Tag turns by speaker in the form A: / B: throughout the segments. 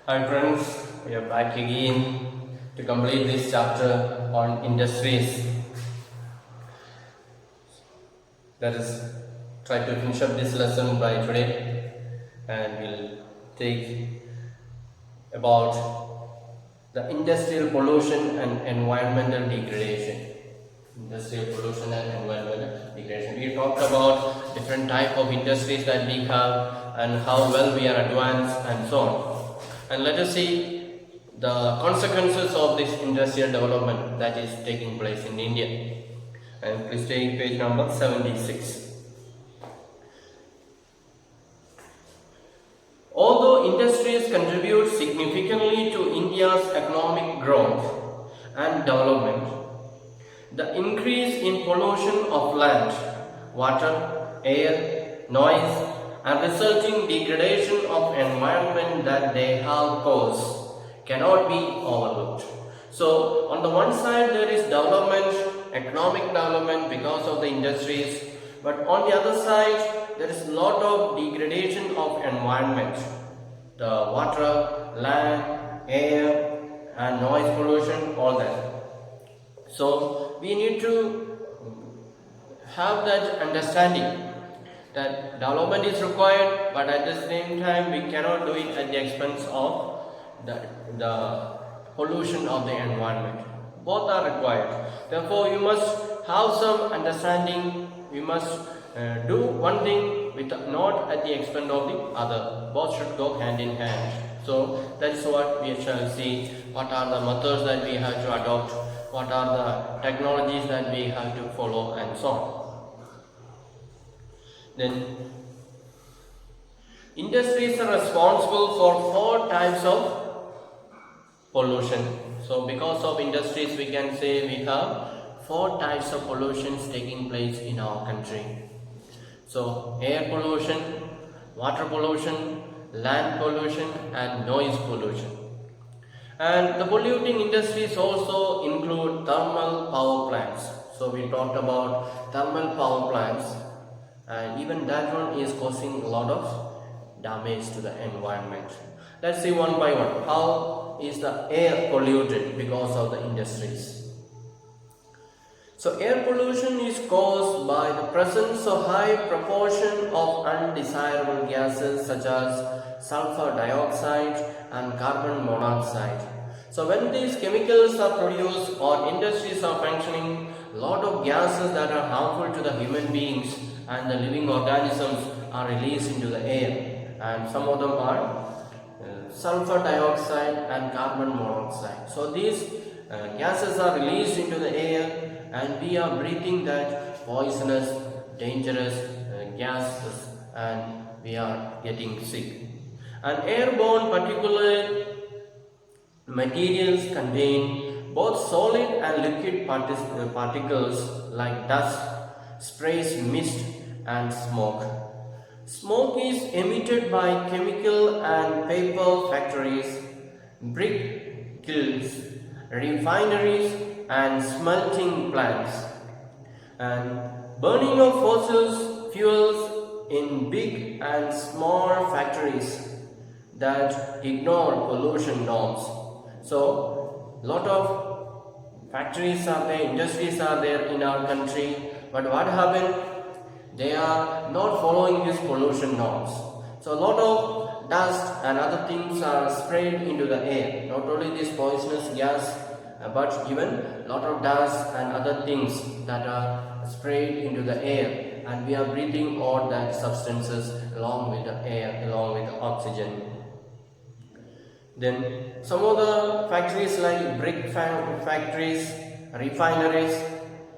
A: Hi friends, we are back again to complete this chapter on industries. Let us try to finish up this lesson by today and we'll take about the industrial pollution and environmental degradation. Industrial pollution and environmental degradation. We talked about different type of industries that we have and how well we are advanced and so on. And let us see the consequences of this industrial development that is taking place in India. And please take page number 76. Although industries contribute significantly to India's economic growth and development, the increase in pollution of land, water, air, noise, and resulting degradation of environment that they have caused cannot be overlooked. So, on the one side there is development, economic development because of the industries, but on the other side there is a lot of degradation of environment, the water, land, air, and noise pollution, all that. So we need to have that understanding that development is required, but at the same time we cannot do it at the expense of the pollution of the environment. Both are required. Therefore, you must have some understanding. We must do one thing with not at the expense of the other. Both should go hand in hand. So that is what we shall see. What are the methods that we have to adopt? What are the technologies that we have to follow and so on. Then, industries are responsible for 4 types of pollution. So because of industries we can say we have 4 types of pollutions taking place in our country. So air pollution, water pollution, land pollution and noise pollution. And the polluting industries also include thermal power plants. So we talked about thermal power plants, and even that one is causing a lot of damage to the environment. Let's see one by one. How is the air polluted because of the industries? So air pollution is caused by the presence of high proportion of undesirable gases such as sulfur dioxide and carbon monoxide. So when these chemicals are produced or industries are functioning, a lot of gases that are harmful to the human beings and the living organisms are released into the air, and some of them are sulfur dioxide and carbon monoxide. So these gases are released into the air and we are breathing that poisonous, dangerous gases and we are getting sick. And airborne particulate materials contain both solid and liquid particles like dust, sprays, mist and smoke. Smoke is emitted by chemical and paper factories, brick kilns, refineries and smelting plants. And burning of fossil fuels in big and small factories that ignore pollution norms. So, lot of factories are there, industries are there in our country, but what happened? They are not following these pollution norms. So a lot of dust and other things are sprayed into the air. Not only this poisonous gas, but even a lot of dust and other things that are sprayed into the air, and we are breathing all that substances along with the air, along with the oxygen. Then some of the factories like brick factories, refineries,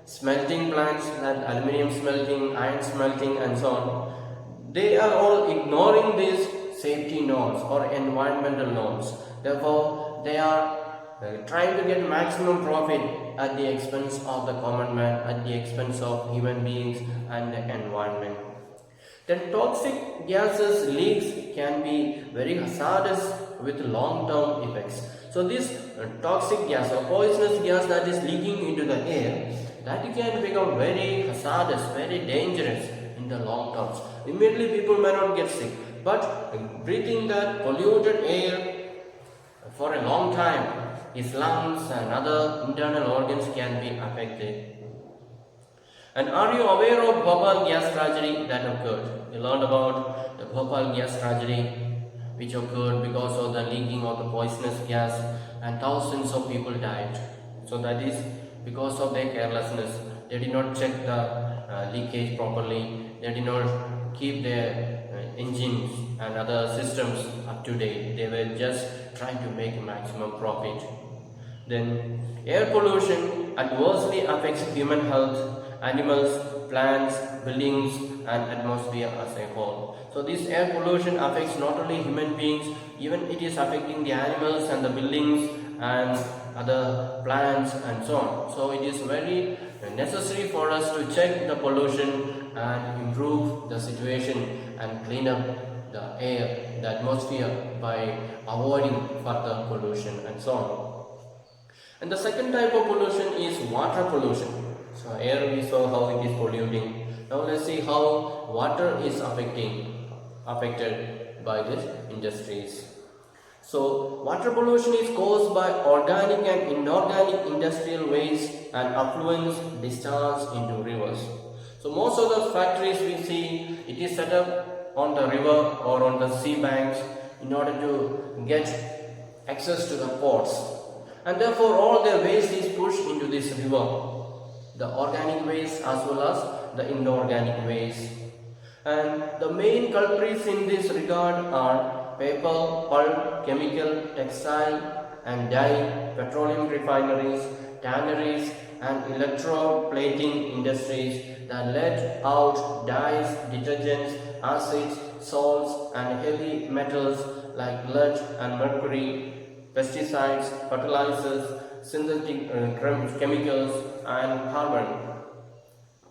A: smelting plants like aluminium smelting, iron smelting and so on, they are all ignoring these safety norms or environmental norms. Therefore, they are trying to get maximum profit at the expense of the common man, at the expense of human beings and the environment. Then toxic gases leaks can be very hazardous with long-term effects. So this toxic gas or poisonous gas that is leaking into the air, that can become very hazardous, very dangerous in the long term. Immediately people may not get sick, but breathing that polluted air for a long time, his lungs and other internal organs can be affected. And are you aware of Bhopal gas tragedy that occurred? You learned about the Bhopal gas tragedy which occurred because of the leaking of the poisonous gas and thousands of people died. So that is because of their carelessness. They did not check the leakage properly. They did not keep their engines and other systems up to date. They were just trying to make maximum profit. Then air pollution adversely affects human health, animals, plants, buildings and atmosphere as a whole. So this air pollution affects not only human beings, even it is affecting the animals and the buildings and other plants and so on. So it is very necessary for us to check the pollution and improve the situation and clean up the air, the atmosphere by avoiding further pollution and so on. And the second type of pollution is water pollution. So air we saw how it is polluting. Now let's see how water is affected by these industries. So water pollution is caused by organic and inorganic industrial waste and effluents discharged into rivers. So most of the factories we see, it is set up on the river or on the sea banks in order to get access to the ports. And therefore all their waste is pushed into this river. The organic waste as well as the inorganic waste. And the main culprits in this regard are paper, pulp, chemical, textile and dye, petroleum refineries, tanneries and electroplating industries that let out dyes, detergents, acids, salts and heavy metals like lead and mercury, pesticides, fertilizers, synthetic chemicals and carbon,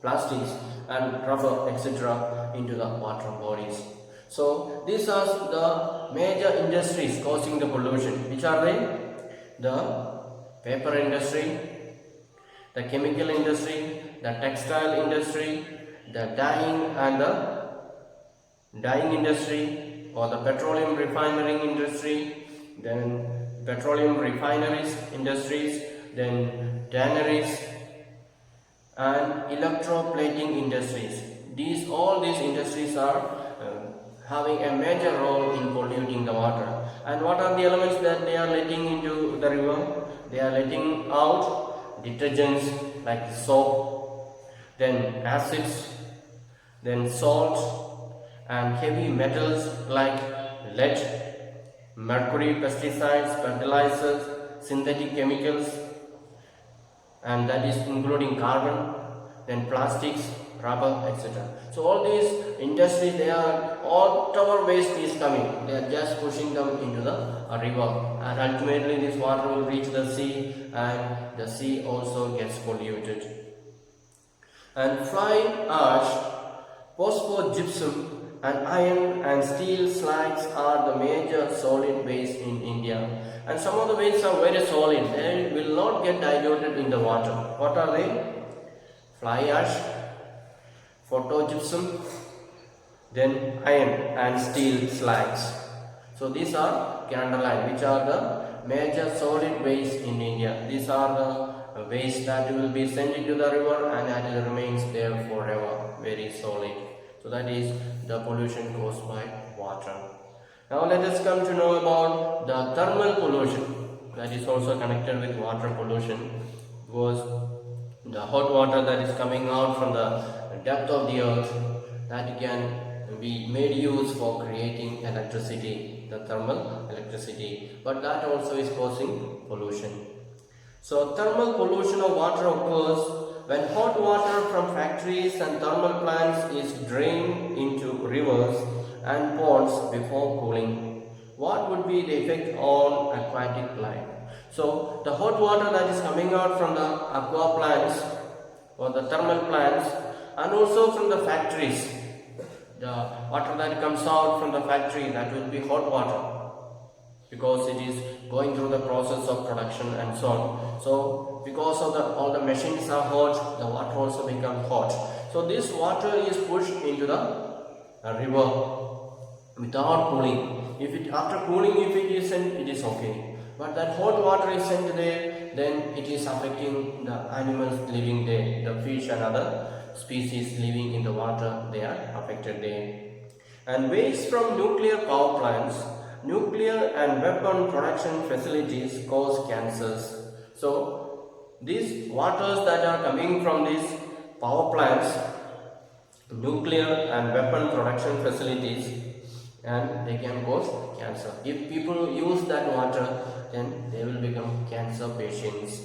A: plastics and rubber etc. into the water bodies. So these are the major industries causing the pollution. Which are they? The paper industry, the chemical industry, the textile industry, the dyeing industry or the petroleum refinery industry, then petroleum refineries industries, then tanneries and electroplating industries. All these industries are having a major role in polluting the water. And what are the elements that they are letting into the river? They are letting out detergents like soap, then acids, then salt and heavy metals like lead, mercury, pesticides, fertilizers, synthetic chemicals, and that is including carbon, then plastics, rubber, etc. So all these industries, whatever waste is coming, they are just pushing them into the river, and ultimately this water will reach the sea, and the sea also gets polluted. And fly ash, phosphogypsum, and iron and steel slags are the major solid waste in India. And some of the wastes are very solid, they will not get diluted in the water. What are they? Fly ash, phosphogypsum, then iron and steel slags. So these are underlined, which are the major solid waste in India. These are the waste that will be sent into the river and that remains there forever, very solid. So that is the pollution caused by water. Now let us come to know about the thermal pollution, that is also connected with water pollution, because the hot water that is coming out from the depth of the earth, that can be made use for creating electricity, the thermal electricity, but that also is causing pollution. So thermal pollution of water occurs when hot water from factories and thermal plants is drained into rivers and ponds before cooling. What would be the effect on aquatic life? So the hot water that is coming out from the aqua plants or the thermal plants, and also from the factories, the water that comes out from the factory, that will be hot water because it is going through the process of production and so on. So because of all the machines are hot, the water also becomes hot. So this water is pushed into the river without cooling. After cooling, if it isn't, it is okay. But that hot water is sent there, then it is affecting the animals living there, the fish and other species living in the water, they are affected there. And waste from nuclear power plants, nuclear and weapon production facilities cause cancers. So these waters that are coming from these power plants, nuclear and weapon production facilities, and they can cause cancer. If people use that water, then they will become cancer patients.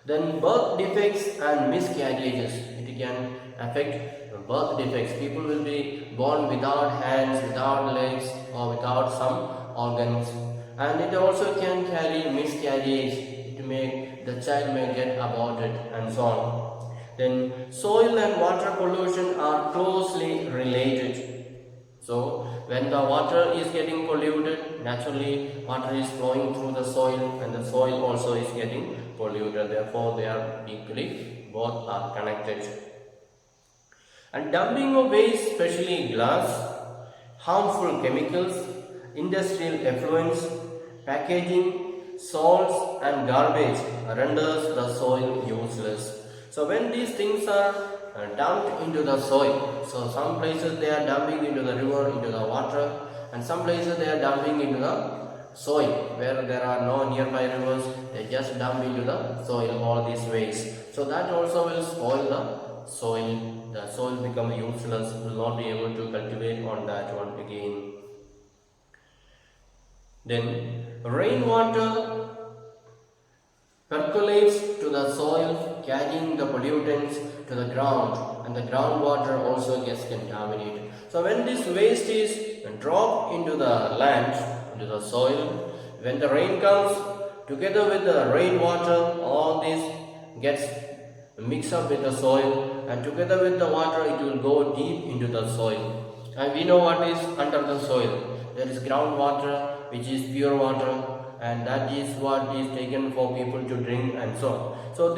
A: Then birth defects and miscarriages, it can affect birth defects. People will be born without hands, without legs, or without some organs, and it also can carry miscarriage. The child may get aborted and so on. Then soil and water pollution are closely related. So when the water is getting polluted, naturally water is flowing through the soil, and the soil also is getting polluted. Therefore they are equally, both are connected. And dumping of waste, especially glass, harmful chemicals, industrial effluents, packaging, salts and garbage renders the soil useless. So when these things are dumped into the soil, so some places they are dumping into the river, into the water, and some places they are dumping into the soil where there are no nearby rivers, they just dump into the soil all these waste. So that also will spoil the soil become useless, will not be able to cultivate on that one again. Then rainwater percolates to the soil, carrying the pollutants to the ground, and the groundwater also gets contaminated. So when this waste is dropped into the land, into the soil, when the rain comes, together with the rainwater, all this gets mixed up with the soil, and together with the water it will go deep into the soil. And we know what is under the soil. There is groundwater, which is pure water, and that is what is taken for people to drink and so on. So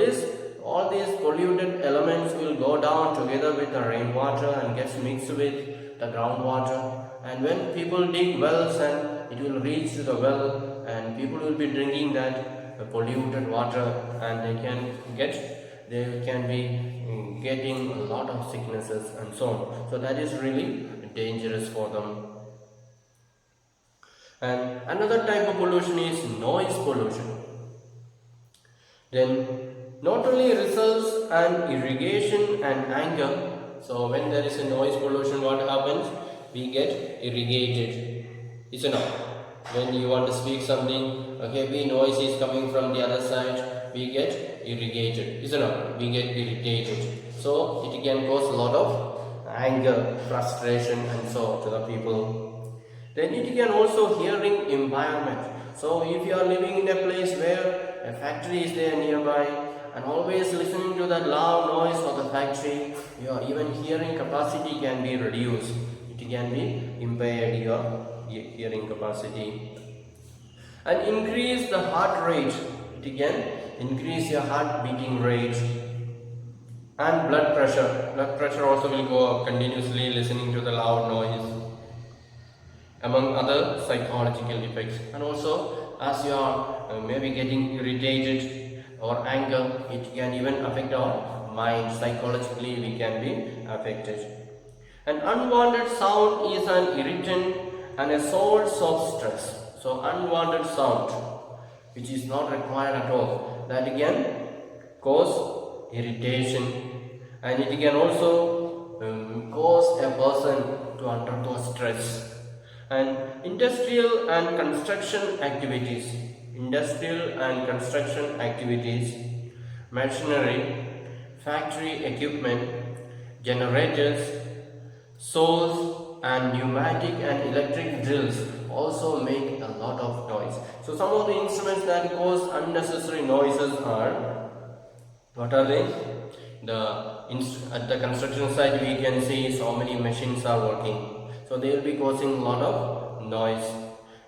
A: all these polluted elements will go down together with the rainwater and gets mixed with the groundwater, and when people dig wells, and it will reach to the well, and people will be drinking that polluted water, and they can be getting a lot of sicknesses and so on. So that is really dangerous for them. And another type of pollution is noise pollution. Then not only results in irrigation and anger. So when there is a noise pollution, what happens? We get irritated, isn't it? When you want to speak something, a heavy noise is coming from the other side, we get irritated, isn't it? We get irritated. So it can cause a lot of anger, frustration and so to the people. Then it can also hearing environment. So if you are living in a place where a factory is there nearby, and always listening to that loud noise of the factory, your even hearing capacity can be reduced. It can be impaired, your hearing capacity. And increase the heart rate. It can increase your heart beating rate. And blood pressure. Blood pressure also will go up continuously listening to the loud noise, among other psychological effects. And also, as you are maybe getting irritated or anger, it can even affect our mind. Psychologically we can be affected. An unwanted sound is an irritant and a source of stress. So unwanted sound, which is not required at all, that can cause irritation, and it can also cause a person to undergo stress. And industrial and construction activities, machinery, factory equipment, generators, saws and pneumatic and electric drills also make a lot of noise. So some of the instruments that cause unnecessary noises are, what are they? At the construction site we can see so many machines are working. So they will be causing a lot of noise.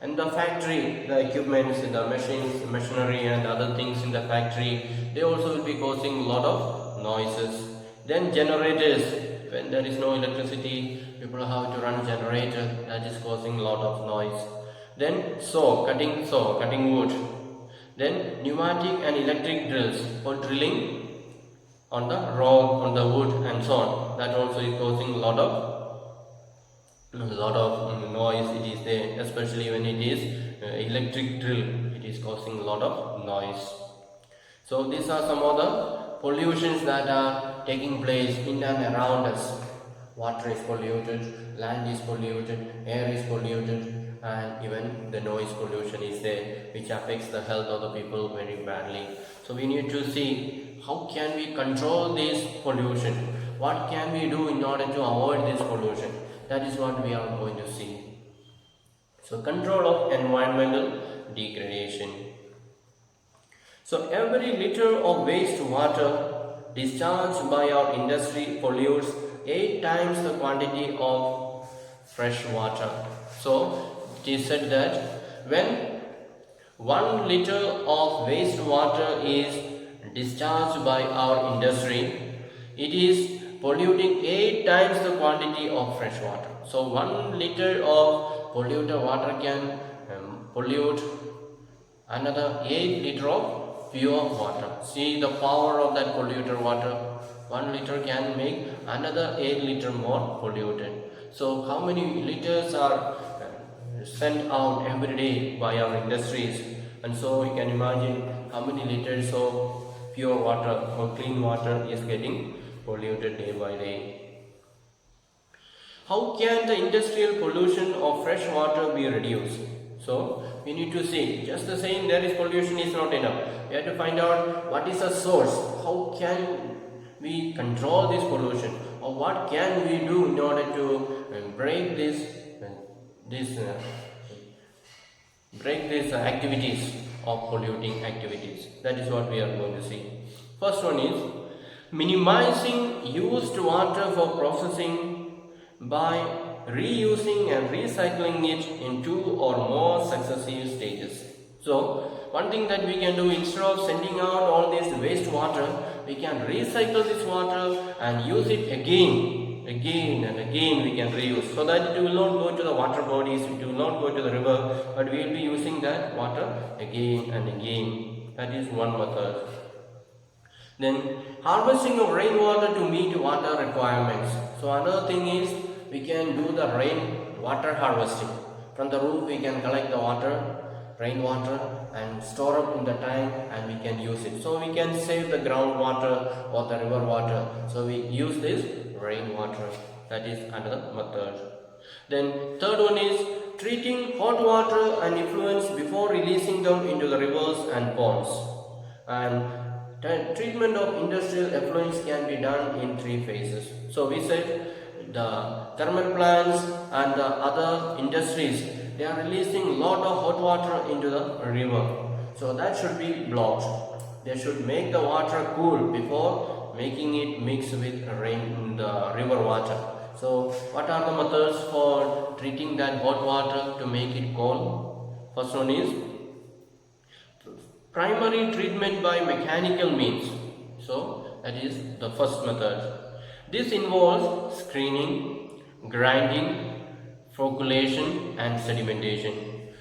A: And the factory, the equipments, the machines, machinery and other things in the factory, they also will be causing a lot of noises. Then generators, when there is no electricity, people have to run a generator, that is causing a lot of noise. Then cutting wood. Then pneumatic and electric drills for drilling on the rock, on the wood and so on. That also is causing a lot of noise. It is there, especially when it is electric drill. It is causing a lot of noise. So these are some of the pollutions that are taking place in and around us. Water is polluted, land is polluted, air is polluted, and even the noise pollution is there, which affects the health of the people very badly. So we need to see how can we control this pollution. What can we do in order to avoid this pollution? That is what we are going to see. So control of environmental degradation. So every liter of wastewater discharged by our industry pollutes 8 times the quantity of fresh water. So it is said that when 1 liter of wastewater is discharged by our industry, it is polluting 8 times the quantity of fresh water. So 1 liter of polluted water can pollute another 8 liter of pure water. See the power of that polluted water. 1 liter can make another 8 liter more polluted. So how many liters are sent out every day by our industries? And so you can imagine how many liters of pure water or clean water is getting polluted day by day. How can the industrial pollution of fresh water be reduced? So we need to see, just the saying there is pollution is not enough. We have to find out what is the source. How can we control this pollution, or what can we do in order to break these activities of polluting activities. That is what we are going to see. First one is minimizing used water for processing by reusing and recycling it in 2 or more successive stages. So one thing that we can do, instead of sending out all this waste water, we can recycle this water and use it again and again. We can reuse, so that it will not go to the water bodies, it will not go to the river, but we will be using that water again and again. That is one method. Then harvesting of rainwater to meet water requirements. So another thing is we can do the rain water harvesting. From the roof we can collect the water, rainwater, and store up in the tank, and we can use it. So we can save the groundwater or the river water. So we use this rainwater. That is another method. Then third one is treating hot water and effluents before releasing them into the rivers and ponds. And treatment of industrial effluents can be done in 3 phases. So we said the thermal plants and the other industries, they are releasing lot of hot water into the river. So that should be blocked. They should make the water cool before making it mix with the river water. So what are the methods for treating that hot water to make it cold? First one is primary treatment by mechanical means. So that is the first method. This involves screening, grinding, flocculation and sedimentation.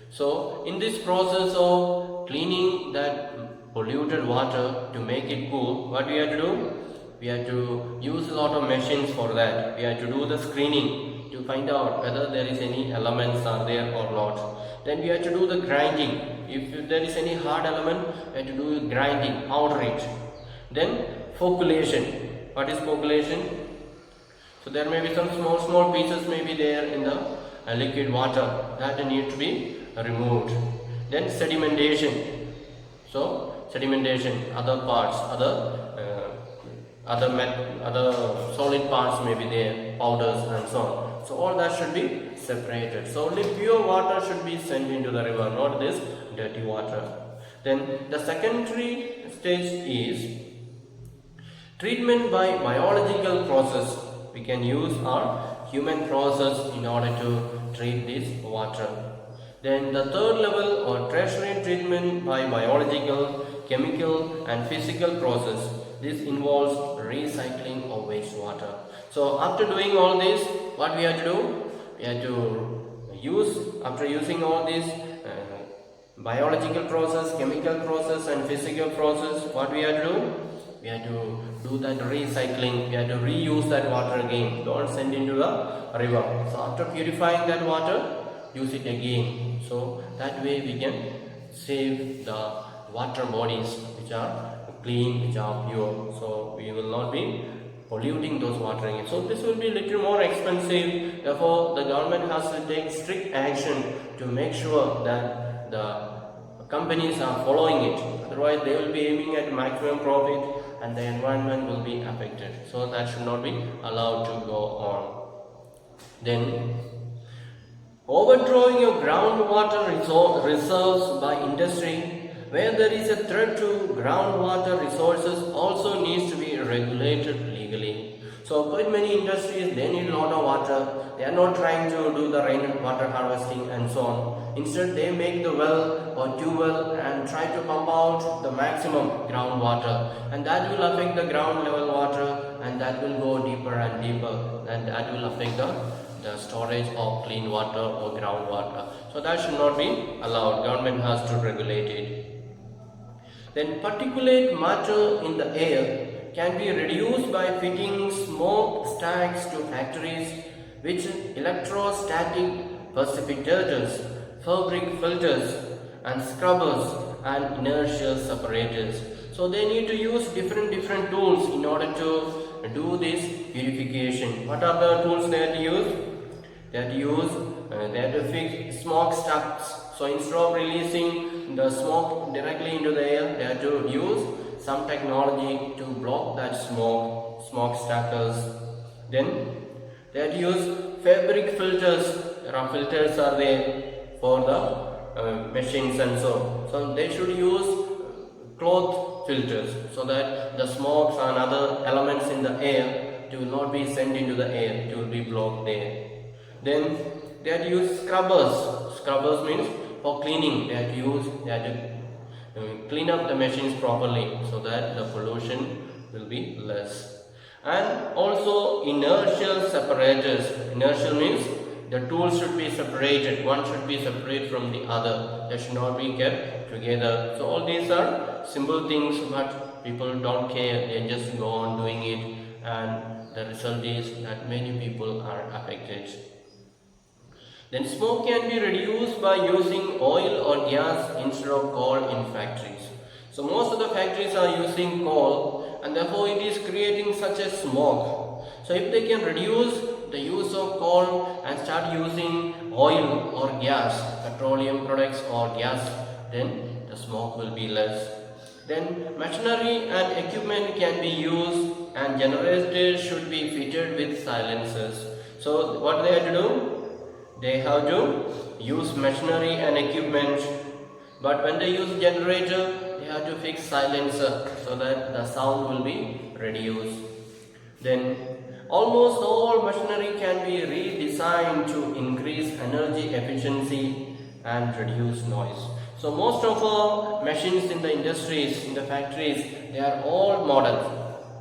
A: So in this process of cleaning that polluted water to make it cool, what we have to do? We have to use a lot of machines for that. We have to do the screening to find out whether there is any elements are there or not. Then we have to do the grinding. If there is any hard element, we have to do grinding, powder it. Then flocculation. What is flocculation? So there may be some small pieces may be there in the liquid water that need to be removed. Then sedimentation. So sedimentation, other parts, other solid parts may be there, powders and so on. So all that should be separated. So only pure water should be sent into the river, not this dirty water. Then the secondary stage is treatment by biological process. We can use our human process in order to treat this water. Then the third level or tertiary treatment by biological, chemical and physical process. This involves recycling of wastewater. So after doing all this, what we have to do? We have to use, after using all these biological process, chemical process and physical process. What we have to do? We have to do that recycling. We have to reuse that water again. Don't send into the river. So after purifying that water, use it again. So that way we can save the water bodies which are clean, which are pure. So we will not be polluting those water again. So this will be little more expensive. Therefore, the government has to take strict action to make sure that the companies are following it. Otherwise, they will be aiming at maximum profit and the environment will be affected. So that should not be allowed to go on. Then, overdrawing of groundwater reserves by industry. Where there is a threat to groundwater resources also needs to be regulated legally. So quite many industries, they need a lot of water. They are not trying to do the rainwater harvesting and so on. Instead, they make the well or tube well and try to pump out the maximum groundwater, and that will affect the ground level water, and that will go deeper and deeper, and that will affect the storage of clean water or groundwater. So that should not be allowed. Government has to regulate it. Then particulate matter in the air can be reduced by fitting smoke stacks to factories which electrostatic precipitators, fabric filters and scrubbers and inertial separators. So they need to use different tools in order to do this purification. What are the tools they have to use? They have to fix smoke stacks. So instead of releasing the smoke directly into the air, they have to use some technology to block that smoke stackers. Then they have to use fabric filters. There are filters are there for the machines and so. So they should use cloth filters so that the smokes and other elements in the air will not be sent into the air. It will be blocked there. Then they have to use scrubbers. Scrubbers means for cleaning. They have to clean up the machines properly so that the pollution will be less. And also inertial separators. Inertial means the tools should be separated. One should be separate from the other. They should not be kept together. So all these are simple things, but people don't care. They just go on doing it, and the result is that many people are affected. Then smoke can be reduced by using oil or gas instead of coal in factories. So most of the factories are using coal, and therefore it is creating such a smoke. So if they can reduce the use of coal and start using oil or gas, petroleum products or gas, then the smoke will be less. Then machinery and equipment can be used, and generators should be fitted with silencers. So what they have to do? They have to use machinery and equipment, but when they use generator, they have to fix silencer so that the sound will be reduced. Then almost all machinery can be redesigned to increase energy efficiency and reduce noise. So most of our machines in the industries, in the factories, they are all models,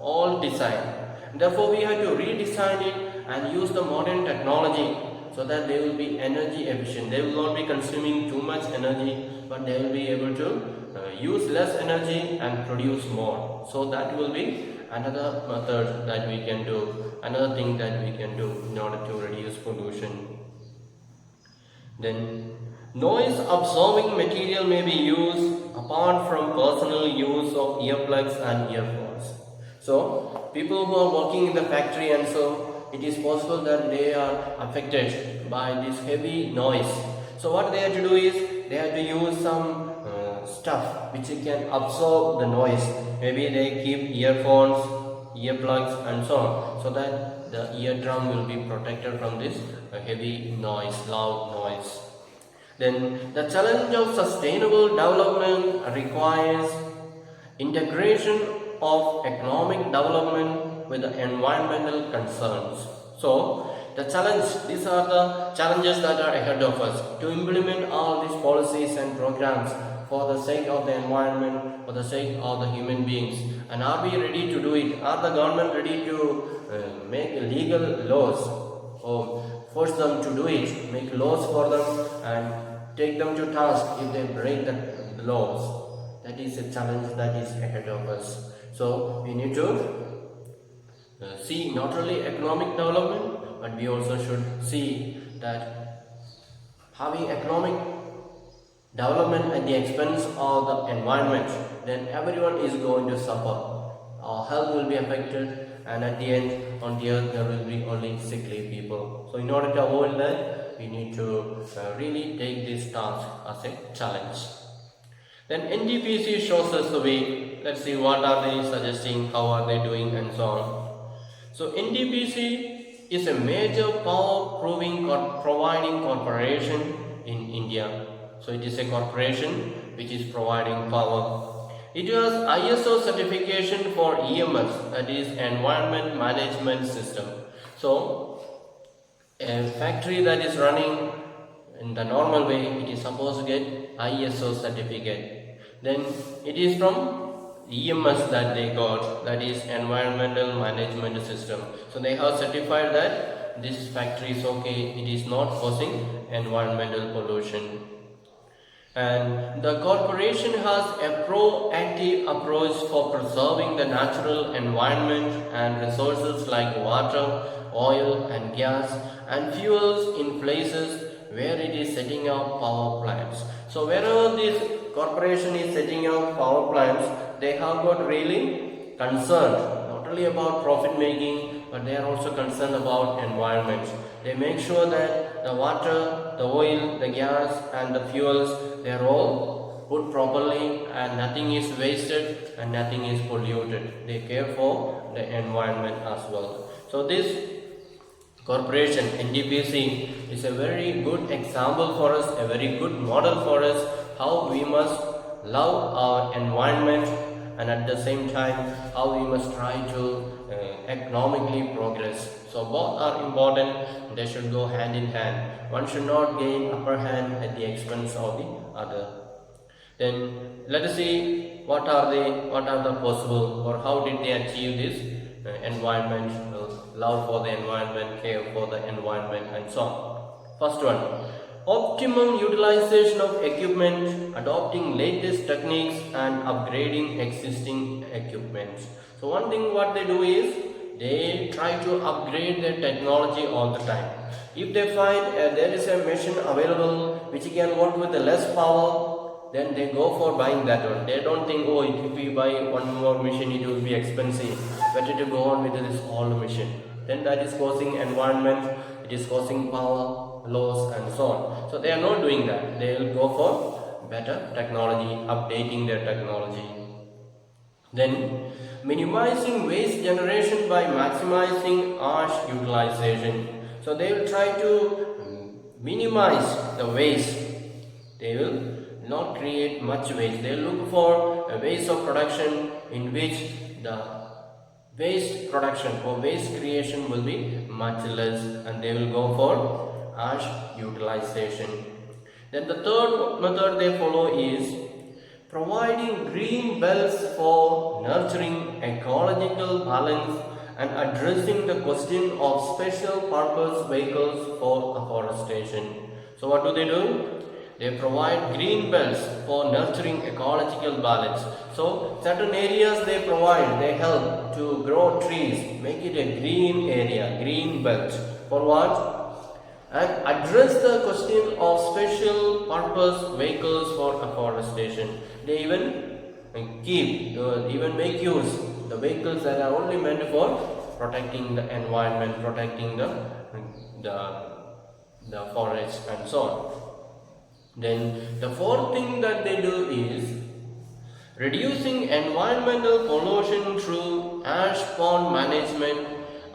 A: all designed. Therefore we have to redesign it and use the modern technology so that they will be energy efficient. They will not be consuming too much energy, but they will be able to use less energy and produce more. So that will be another method that we can do, another thing that we can do in order to reduce pollution. Then noise absorbing material may be used apart from personal use of earplugs and earphones. So people who are working in the factory, and so it is possible that they are affected by this heavy noise. So what they have to do is they have to use some stuff which can absorb the noise. Maybe they keep earphones, earplugs and so on, so that the eardrum will be protected from this heavy noise, loud noise. Then the challenge of sustainable development requires integration of economic development with the environmental concerns. So the challenge, these are the challenges that are ahead of us, to implement all these policies and programs for the sake of the environment, for the sake of the human beings. And are we ready to do it? Are the government ready to make legal laws or force them to do it, make laws for them and take them to task if they break the laws. That is a challenge that is ahead of us. So we need to see not only economic development, but we also should see that having economic development at the expense of the environment, then everyone is going to suffer. Our health will be affected, and at the end on the earth there will be only sickly people. So in order to avoid that, we need to really take this task as a challenge. Then NTPC shows us the way. Let's see what are they suggesting, how are they doing, and so on. So NTPC is a major power providing corporation in India. So it is a corporation which is providing power. It has ISO certification for EMS, that is Environment Management System. So a factory that is running in the normal way, it is supposed to get ISO certificate. Then it is from EMS that they got, that is Environmental Management System. So they have certified that this factory is okay, it is not causing environmental pollution. And the corporation has a proactive approach for preserving the natural environment and resources like water, oil and gas and fuels in places where it is setting up power plants. So wherever this corporation is setting up power plants, they have got really concerned not only about profit making, but they are also concerned about environment. They make sure that the water, the oil, the gas and the fuels, they are all put properly and nothing is wasted and nothing is polluted. They care for the environment as well. So this corporation NTPC is a very good example for us, a very good model for us, how we must love our environment and at the same time how we must try to economically progress. So both are important, they should go hand in hand. One should not gain upper hand at the expense of the other. Then let us see what are the possible, or how did they achieve this environment, love for the environment, care for the environment and so on. First one, optimum utilization of equipment, adopting latest techniques and upgrading existing equipment. So one thing what they do is they try to upgrade their technology all the time. If they find there is a machine available which can work with less power, then they go for buying that one. They don't think, oh, if we buy one more machine it will be expensive, better to go on with this old machine. Then that is causing environment, it is causing power loss and so on. So they are not doing that. They will go for better technology, updating their technology. Then minimizing waste generation by maximizing ash utilization. So they will try to minimize the waste. They will not create much waste. They will look for a ways of production in which the waste production or waste creation will be much less, and they will go for ash utilization. Then the third method they follow is providing green belts for nurturing ecological balance and addressing the question of special purpose vehicles for afforestation. So what do? They provide green belts for nurturing ecological balance. So certain areas they provide, they help to grow trees, make it a green area, green belt. For what? And address the question of special purpose vehicles for afforestation. They even make use the vehicles that are only meant for protecting the environment, protecting the forest and so on. Then the fourth thing that they do is reducing environmental pollution through ash pond management,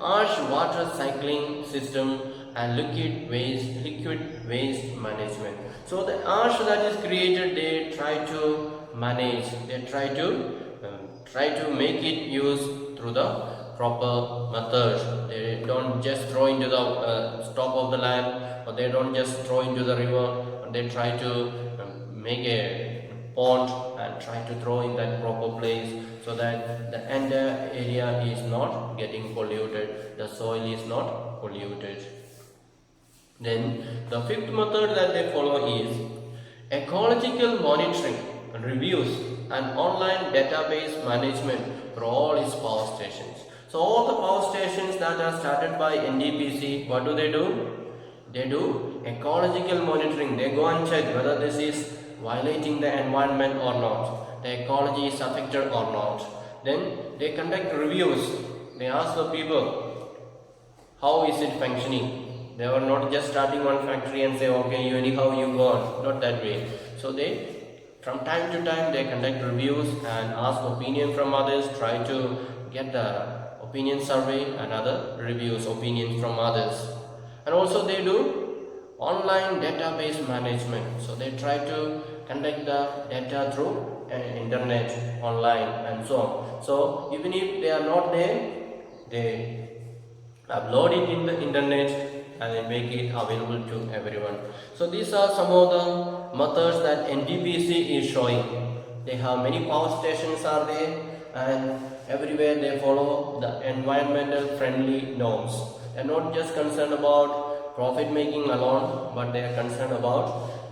A: ash water cycling system and liquid waste management. So the ash that is created, they try to manage, they try to make it use through the proper method. They don't just throw into the top of the land, or they don't just throw into the river. They try to make a pond and try to throw in that proper place so that the entire area is not getting polluted, the soil is not polluted. Then the fifth method that they follow is ecological monitoring, reviews and online database management for all its power stations. So all the power stations that are started by NDPC, what do? They do ecological monitoring. They go and check whether this is violating the environment or not, the ecology is affected or not. Then they conduct reviews. They ask the people, how is it functioning? They are not just starting one factory and say, okay, you anyhow you go on. Not that way. So they, from time to time, they conduct reviews and ask opinion from others, try to get the opinion survey and other reviews, opinions from others. And also they do online database management. So they try to conduct the data through internet, online and so on. So even if they are not there, they upload it in the internet and they make it available to everyone. So these are some of the methods that NTPC is showing. They have many power stations are there, and everywhere they follow the environmental friendly norms. They are not just concerned about profit making alone, but they are concerned about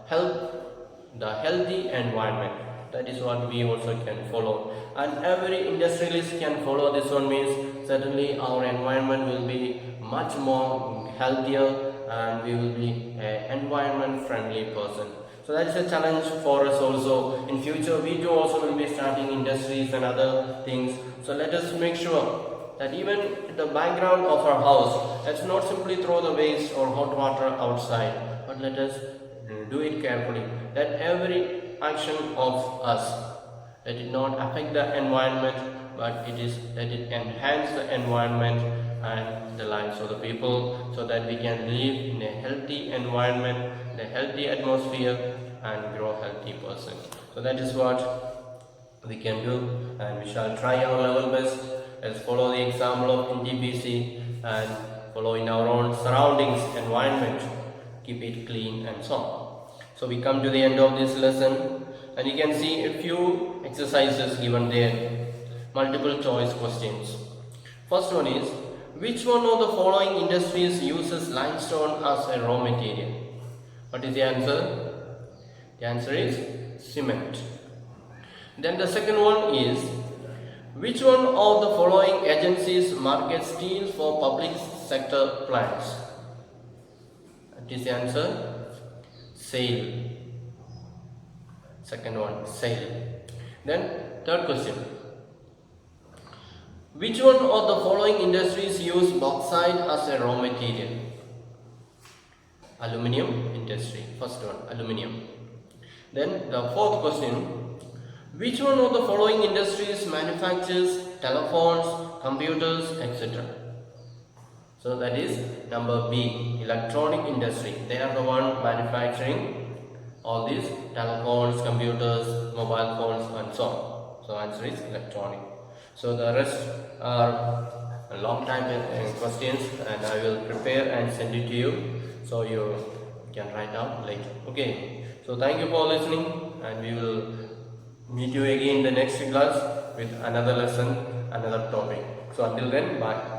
A: the healthy environment. That is what we also can follow, and every industrialist can follow this one. Means certainly our environment will be much more healthier and we will be an environment friendly person. So that's a challenge for us also. In future we too also will be starting industries and other things. So let us make sure that even the background of our house, let's not simply throw the waste or hot water outside, but let us do it carefully. That every action of us, let it not affect the environment, but let it enhance the environment and the lives of the people, so that we can live in a healthy environment, in a healthy atmosphere, and grow a healthy person. So that is what we can do, and we shall try our level best. Let's follow the example of NTPC and follow in our own surroundings, environment, keep it clean and so on. So we come to the end of this lesson, and you can see a few exercises given there, multiple choice questions. First one is, which one of the following industries uses limestone as a raw material? What is the answer? The answer is cement. Then the second one is, which one of the following agencies markets steel for public sector plants? What is the answer? SAIL. Second one, SAIL. Then third question, which one of the following industries use bauxite as a raw material? Aluminium industry. First one, aluminium. Then the fourth question, which one of the following industries manufactures telephones, computers, etc.? So that is number B, electronic industry. They are the one manufacturing all these telephones, computers, mobile phones and so on. So answer is electronic. So the rest are a long time questions, and I will prepare and send it to you, so you can write down later. Okay. So thank you for listening, and we will meet you again in the next class with another lesson, another topic. So until then, bye.